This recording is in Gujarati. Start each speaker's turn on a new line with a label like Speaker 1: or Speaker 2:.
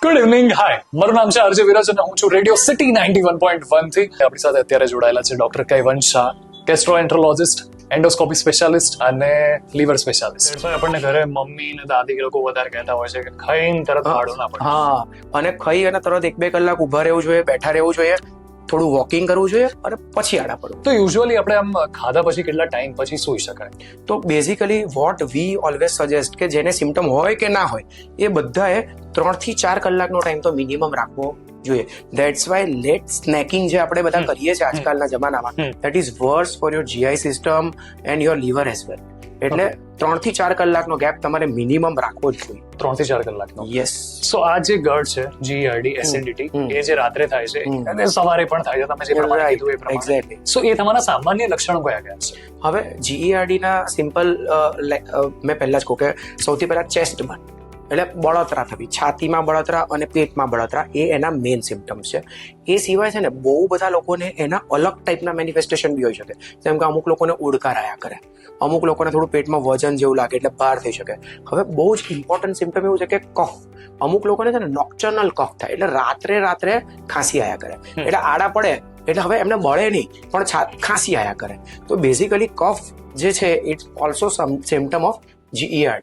Speaker 1: ગુડ ઇવનિંગ, હાય, મારું નામ છે આરજે વિરાજ અને હું છું રેડિયો સિટી 91.1 થી. આપણી સાથે અત્યારે જોડાયેલા છે ડોક્ટર કૈવંશ શાહ, ગેસ્ટ્રોએન્ટ્રોલોજિસ્ટ, એન્ડોસ્કોપી સ્પેશિયાલિસ્ટ અને લીવર સ્પેશિયાલિસ્ટ. આપણને ઘરે મમ્મી ને દાદી કે લોકો વધારે કહેતા હોય છે કે ખાઈને તરત ભાડું ના પડે.
Speaker 2: હા, અને ખાઈ અને તરત 1-2 કલાક ઉભા રહેવું જોઈએ, બેઠા રહેવું જોઈએ, થોડું વોકિંગ કરવું જોઈએ અને પછી આડા પડવું.
Speaker 1: તો યુઝ્યુઅલી આપણે આમ ખાધા પછી કેટલા ટાઈમ પછી સૂઈ શકાય?
Speaker 2: તો basically what we always suggest કે જેને સિમ્ટમ હોય કે ના હોય એ બધાએ 3 થી 4 કલાકનો ટાઈમ તો મિનિમમ રાખવો જોઈએ. ધેટ્સ વાય લેટ સ્નેકિંગ જે આપણે બધા કરીએ છીએ આજકાલના જમાનામાં, that is worse for your GI system and your liver as well. એટલે 3 થી 4 કલાકનો ગેપ તમારે મિનિમમ રાખવો જ જોઈએ.
Speaker 1: 3 થી 4 કલાકનો.
Speaker 2: યસ.
Speaker 1: સો આ જે ગળ છે, જીઈઆરડી, એસિડિટી, એ જે રાત્રે થાય છે અને સવારે પણ થાય છે, તમે જે પ્રમાણે કીધું એ પ્રમાણે.
Speaker 2: એક્ઝેક્ટલી.
Speaker 1: સો એ તમારા સામાન્ય લક્ષણો કયા કયા છે?
Speaker 2: હવે જીઈઆરડી ના સિમ્પલ મેં પહેલા જ કહું કે સૌથી પહેલા ચેસ્ટમાં એટલે બળતરા થવી, છાતીમાં બળતરા અને પેટમાં બળતરા, એ એના મેઇન સિમ્ટમ્સ છે. એ સિવાય છે ને બહુ બધા લોકોને એના અલગ ટાઈપના મેનિફેસ્ટેશન બી હોઈ શકે. જેમ કે અમુક લોકોને ઉડકાર આવ્યા કરે, અમુક લોકોને થોડું પેટમાં વજન જેવું લાગે એટલે બહાર થઈ શકે. હવે બહુ જ ઇમ્પોર્ટન્ટ સિમ્ટમ એવું છે કે કફ. અમુક લોકોને છે ને નોક્ટર્નલ કફ થાય એટલે રાત્રે ખાંસી આવ્યા કરે, એટલે આડા પડે એટલે હવે એમને બળે નહીં પણ ખાંસી આવ્યા કરે. તો બેઝિકલી કફ જે છે ઇટ્સ ઓલ્સો સિમ્ટમ ઓફ જીઈઆરડી.